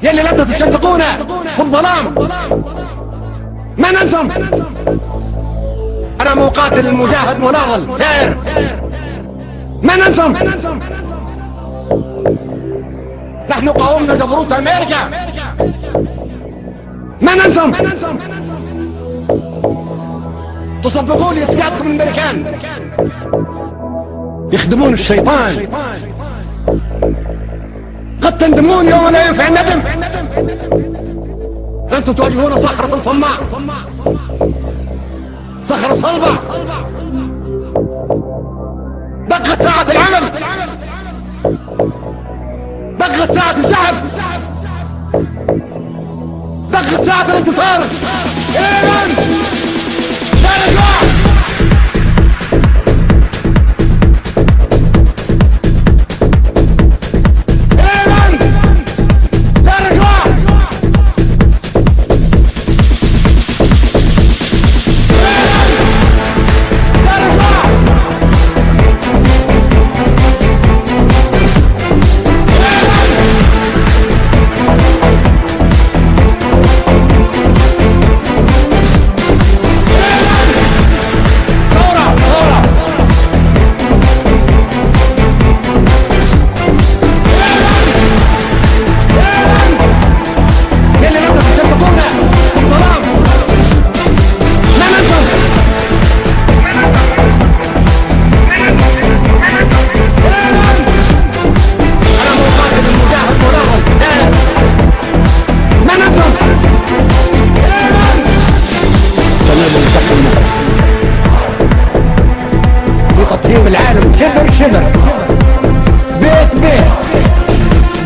يلي لا تتشنقون في الظلام، من أنتم؟ أنا مقاتل المجاهد مناضل ثائر، من أنتم؟ نحن قاومنا جبروت أمريكا، من أنتم؟ تصفقون لإسقاطكم الأمريكان، يخدمون الشيطان، قد تندمون يوم لا ينفع الندم. أنتم تواجهون صخرة صماء، صخرة صلبة. دقت ساعة العمل، دقت ساعة الزحف، دقت ساعة الانتصار. إيمان لا رجوع. العالم شبر شبر، بيت بيت،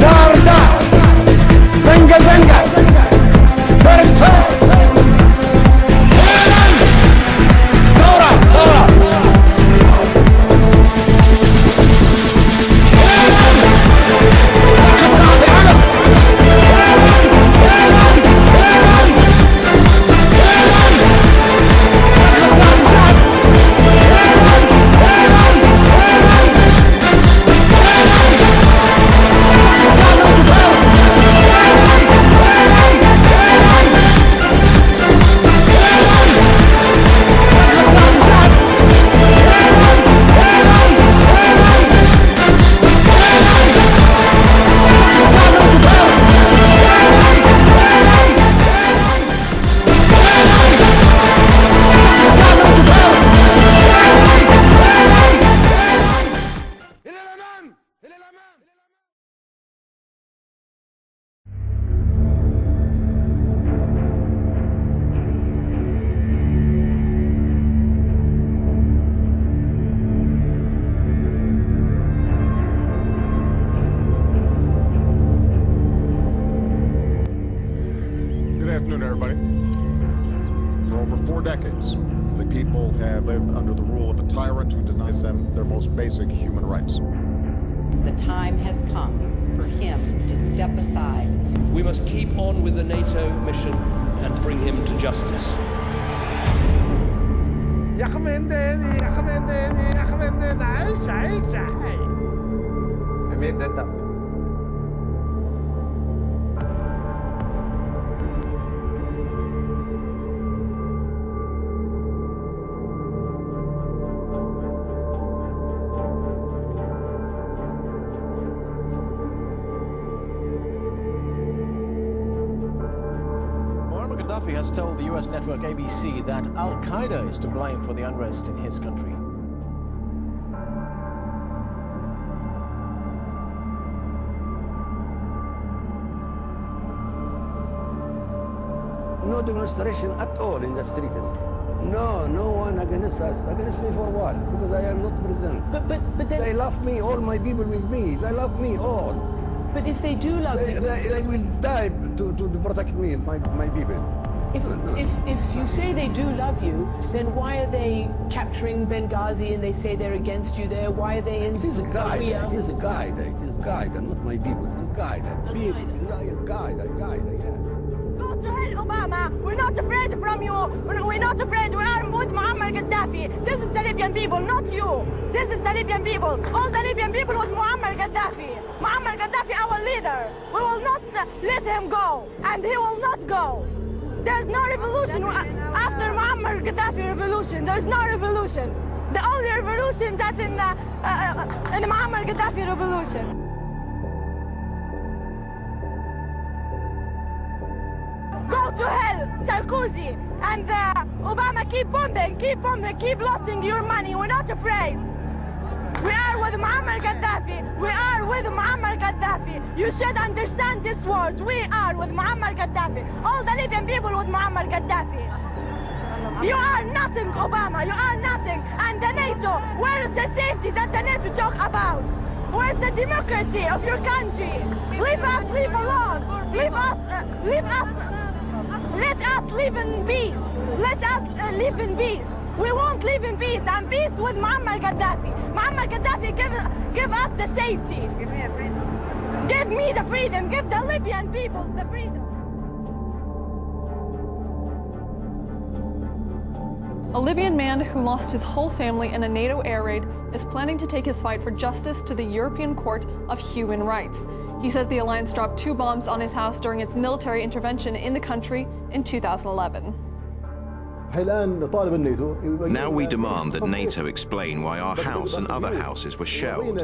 دار دار، زنقة زنقة، فرق فرق، دورة دورة. Good afternoon, everybody. For over 4 decades, the people have lived under the rule of a tyrant who denies them their most basic human rights. The time has come for him to step aside. We must keep on with the NATO mission and bring him to justice. يا خمنداني يا خمنداني يا خمنداني، عيش عيش عيش. أمين ده Muammar Gaddafi has told the US network ABC that Al-Qaeda is to blame for the unrest in his country. No demonstration at all in the streets. No one against us. Against me for what? Because I am not present. But then, They love me, all my people with me. They love me all. but if they do love you, They will die to protect me, my people. if you say they do love you, then why are they capturing Benghazi and they say they're against you there? Why are they in It is a guide. Syria? It is a guide. It is guide, and not my people. It is guide. Guide. Yeah. Go to hell, Obama. We're not afraid from you. We're not afraid. We are with Muammar Gaddafi. This is the Libyan people, not you. This is the Libyan people. All the Libyan people with Muammar Gaddafi. Gaddafi our leader. We will not let him go, and he will not go. There's no revolution after Muammar Gaddafi revolution. There's no revolution. The only revolution that's in the Muammar Gaddafi revolution. Go to hell, Sarkozy, and Obama, keep bombing, keep losing your money. We're not afraid. We are with Muammar Gaddafi. We are with Muammar Gaddafi. You should understand this word. We are with Muammar Gaddafi. All the Libyan people with Muammar Gaddafi. You are nothing, Obama. You are nothing. And the NATO, where is the safety that the NATO talk about? Where's the democracy of your country? Leave us, leave alone. Leave us, leave us. Let us live in peace. Let us live in peace. We won't live in peace. And peace with Muammar Gaddafi. Muammar Gaddafi, give us the safety. Give me a freedom. Give me the freedom. Give the Libyan people the freedom. A Libyan man who lost his whole family in a NATO air raid is planning to take his fight for justice to the European Court of Human Rights. He says the alliance dropped 2 bombs on his house during its military intervention in the country in 2011. Now we demand that NATO explain why our house and other houses were shelled.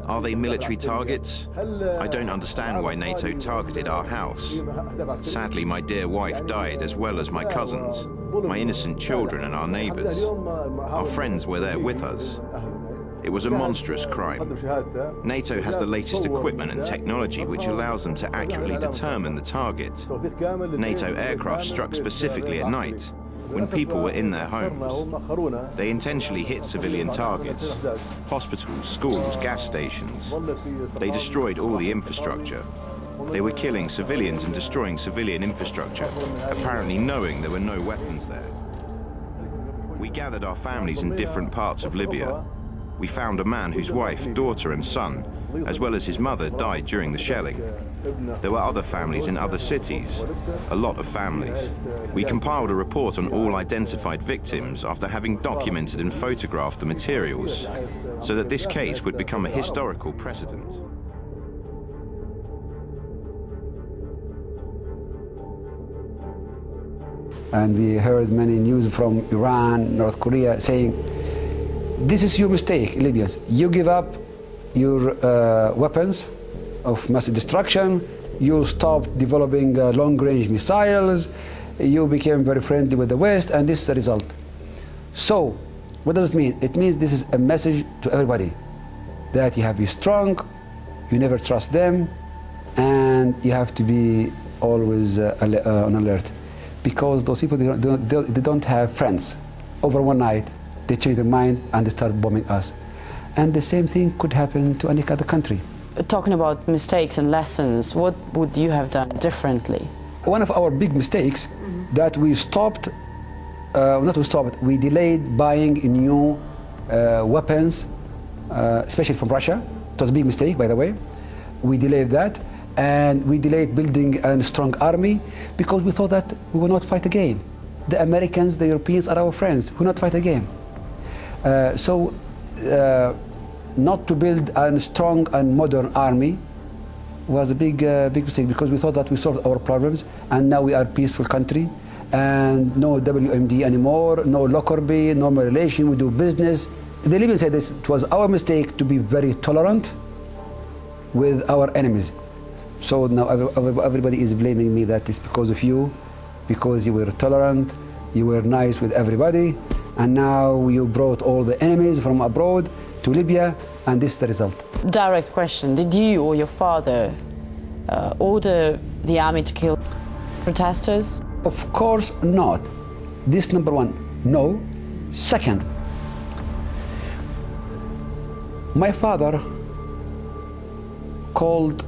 Are they military targets? I don't understand why NATO targeted our house. Sadly, my dear wife died, as well as my cousins, my innocent children and our neighbors. Our friends were there with us. It was a monstrous crime. NATO has the latest equipment and technology which allows them to accurately determine the target. NATO aircraft struck specifically at night, when people were in their homes. They intentionally hit civilian targets: hospitals, schools, gas stations. They destroyed all the infrastructure. They were killing civilians and destroying civilian infrastructure, apparently knowing there were no weapons there. We gathered our families in different parts of Libya. We found a man whose wife, daughter and son, as well as his mother, died during the shelling. There were other families in other cities, a lot of families. We compiled a report on all identified victims after having documented and photographed the materials, so that this case would become a historical precedent. And we heard many news from Iran, North Korea, saying, this is your mistake, Libyans. You give up your weapons of mass destruction, you stopped developing long-range missiles, you became very friendly with the West, and this is the result. So, what does it mean? It means this is a message to everybody, that you have to be strong, you never trust them, and you have to be always on alert. Because those people, they don't have friends. Over one night, they change their mind and they start bombing us. And the same thing could happen to any other country. Talking about mistakes and lessons, what would you have done differently? One of our big mistakes that we stopped, we delayed buying new weapons, especially from Russia. It was a big mistake, by the way. We delayed that, and we delayed building a strong army because we thought that we will not fight again. The Americans, the Europeans are our friends. We will not fight again. Not to build a strong and modern army was a big mistake, because we thought that we solved our problems, and now we are a peaceful country, and no WMD anymore, no Lockerbie, normal relation, we do business. The Libyans said this, it was our mistake to be very tolerant with our enemies. So now everybody is blaming me that it's because of you, because you were tolerant, you were nice with everybody, and now you brought all the enemies from abroad to Libya, and this is the result. Direct question, did you or your father order the army to kill protesters? Of course not. This number one, no. Second, my father called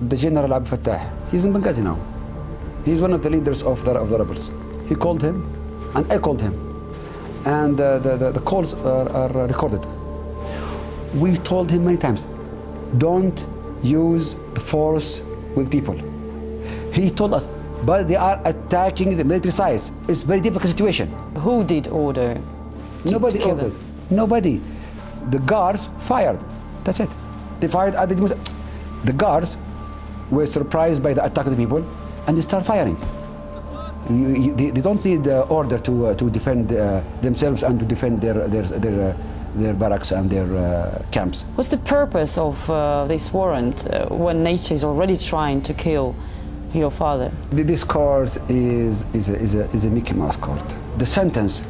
the General Abdel Fattah. He's in Benghazi now. He's one of the leaders of the rebels. He called him, and I called him. And the calls are recorded. We told him many times, don't use the force with people. He told us, but they are attacking the military sites. It's a very difficult situation. Who did order? Nobody ordered. Nobody. The guards fired. That's it. They fired at the guards were surprised by the attack of the people, and they start firing. They don't need order to defend themselves and to defend their barracks and their camps. What's the purpose of this warrant when NATO is already trying to kill your father? This court is a Mickey Mouse court. The sentence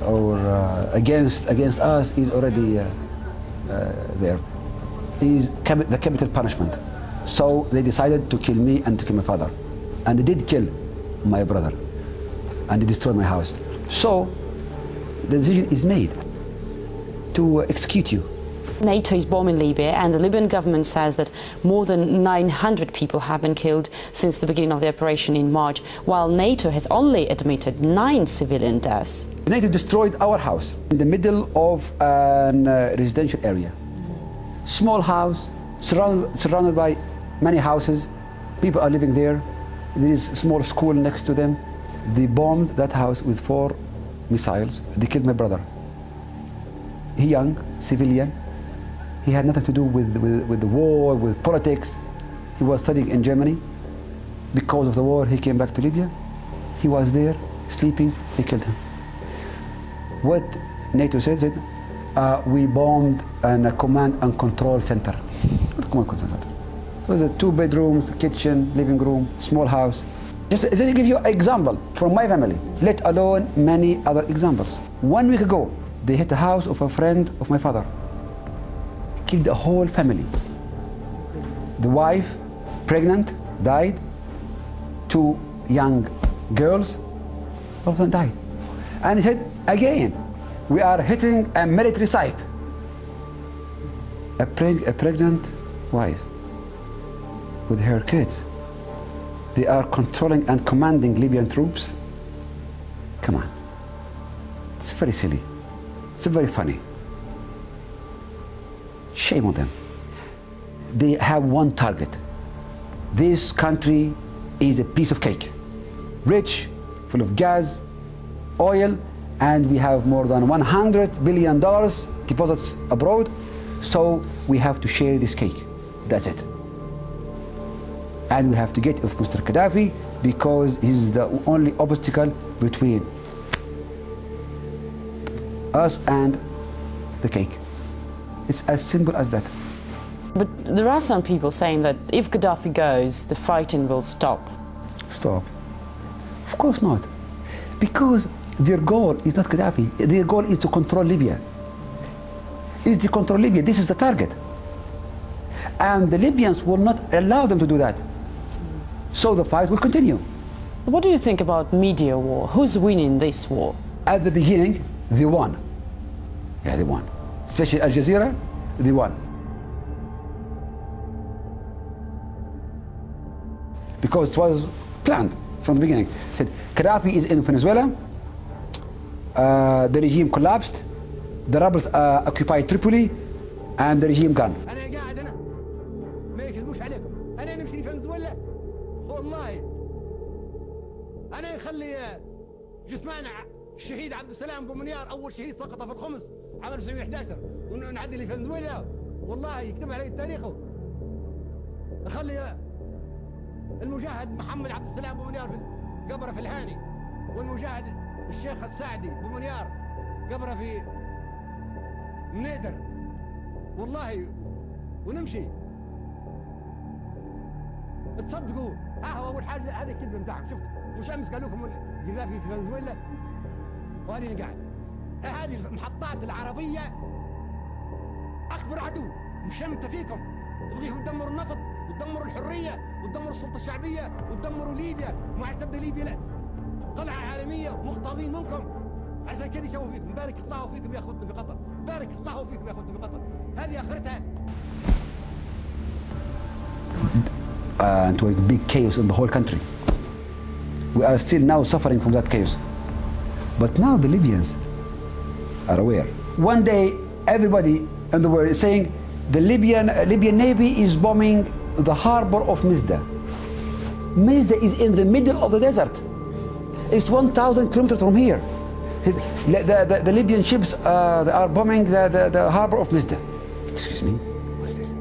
against us is already there. Is the capital punishment. So they decided to kill me and to kill my father, and they did kill my brother, and they destroyed my house. So the decision is made to execute you. NATO is bombing Libya, and the Libyan government says that more than 900 people have been killed since the beginning of the operation in March, while NATO has only admitted 9 civilian deaths. NATO destroyed our house in the middle of a residential area. Small house, surrounded by many houses. People are living there. There is a small school next to them. They bombed that house with 4 missiles. They killed my brother. He young, civilian. He had nothing to do with the war, with politics. He was studying in Germany. Because of the war, he came back to Libya. He was there, sleeping. They killed him. What NATO said, we bombed a command and control center. Command and control center. So there's 2 bedrooms, kitchen, living room, small house. Just to give you an example from my family, let alone many other examples. 1 week ago, they hit the house of a friend of my father. Killed the whole family. The wife, pregnant, died. 2 young girls, all of them died. And he said, again, we are hitting a military site. A pregnant wife with her kids. They are controlling and commanding Libyan troops. Come on. It's very silly. It's very funny. Shame on them. They have one target. This country is a piece of cake. Rich, full of gas, oil, and we have more than $100 billion deposits abroad, so we have to share this cake. That's it. And we have to get off Mr. Gaddafi because he's the only obstacle between us and the cake. It's as simple as that. But there are some people saying that if Gaddafi goes, the fighting will stop. Stop? Of course not. Because their goal is not Gaddafi. Their goal is to control Libya. Is to control Libya. This is the target. And the Libyans will not allow them to do that. So the fight will continue. What do you think about media war? Who's winning this war? At the beginning, they won. Yeah, they won. Especially Al Jazeera, they won. Because it was planned from the beginning. It said, Gaddafi is in Venezuela, the regime collapsed, the rebels occupied Tripoli, and the regime gone. أنا يخلي جثمان الشهيد عبد السلام بومنيار أول شهيد سقط في الخمس عام 1911 ونعدي لفنزويلا والله يكتب عليه تاريخه. أخلي المجاهد محمد عبد السلام بومنيار في قبره في الهاني، والمجاهد الشيخ السعدي بومنيار قبره في منيدر والله ونمشي. تصدقوا هو أول حاجة هذا الكذب بتاعهم. شفت مش أمس قالوا لكم القذافي في فنزويلا وأنا قاعد. هذه المحطات العربية أكبر عدو مشمتة فيكم، تبغيهم تدمروا النفط وتدمروا الحرية وتدمروا السلطة الشعبية وتدمروا ليبيا، وما عاد تبدأ ليبيا لا قلعة عالمية مغتاظين منكم. عشان كذا يسووا فيكم. بارك يطلعوا فيكم ياخذنا في قطر، بارك يطلعوا فيكم ياخذنا في قطر. هذه آخرتها. To a big chaos in the whole country. We are still now suffering from that chaos. But now the Libyans are aware. One day, everybody in the world is saying the Libyan Navy is bombing the harbor of Misda. Misda is in the middle of the desert. It's 1,000 kilometers from here. The Libyan ships they are bombing the harbor of Misda. Excuse me, what's this?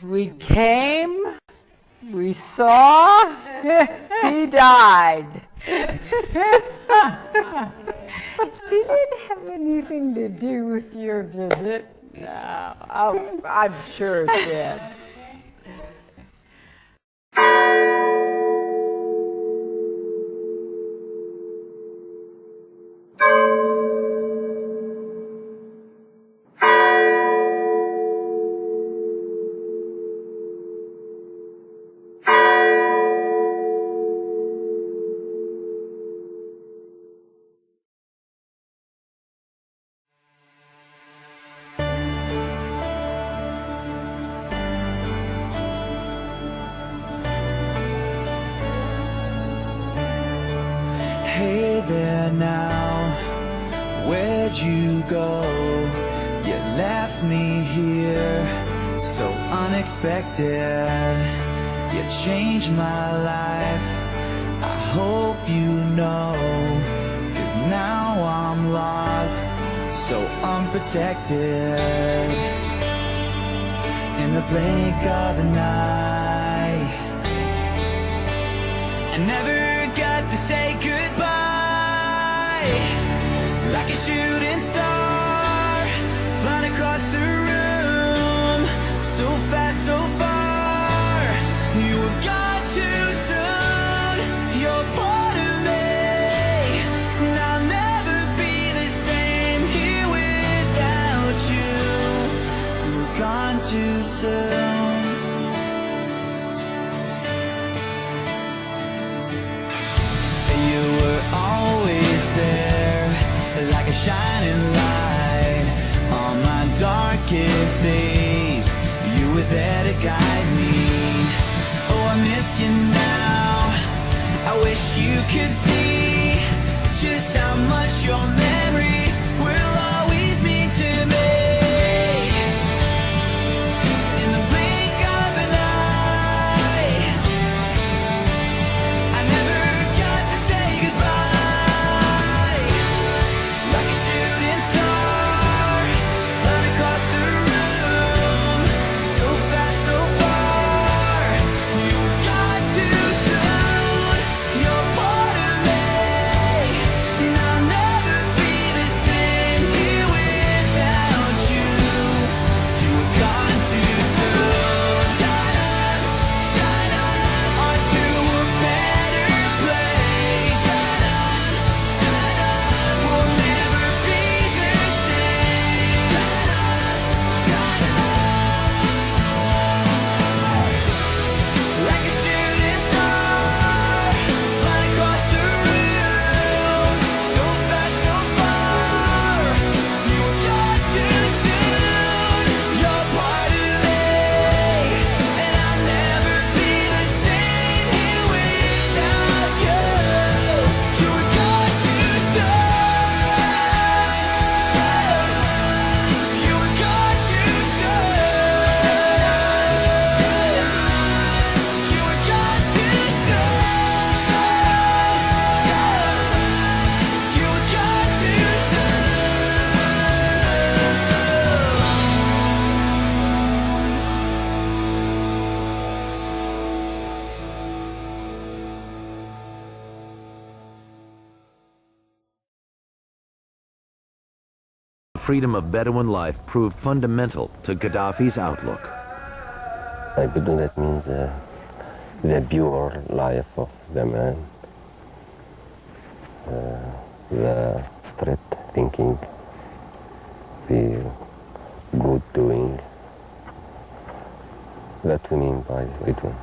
We came, we saw, he died. Did it have anything to do with your visit? No, I'm sure it did. Hey there now, where'd you go? You left me here, so unexpected. You changed my life, I hope you know. 'Cause now I'm lost, so unprotected. In the blink of an eye, I never got to say goodbye. Like a shooting star, flying across the room, so fast, so far. You were gone too soon, you're part of me, and I'll never be the same here without you. You were gone too soon. You were always there, like a shining light. On my darkest days, you were there to guide me. Oh, I miss you now, I wish you could see just how much your memory will always mean to me. In the blink of an eye, I never got to say goodbye. Like a shooting star, flying across the room, so fast, so far. You were gone too soon, you're part of me, and I'll never be the same here without you. You were gone too soon. Shine on to a better place. Shine on, we'll never be the same. Shine on, like a shooting star, flying across the room, so fast, so far. You were gone too soon, you're part of me, and I'll never be the same here without you. You were gone too soon. You were gone too soon. You were gone too soon. You were gone too Freedom of Bedouin life proved fundamental to Gaddafi's outlook. Bedouin, that means the pure life of the man, the straight thinking, the good doing. That we mean by Bedouin.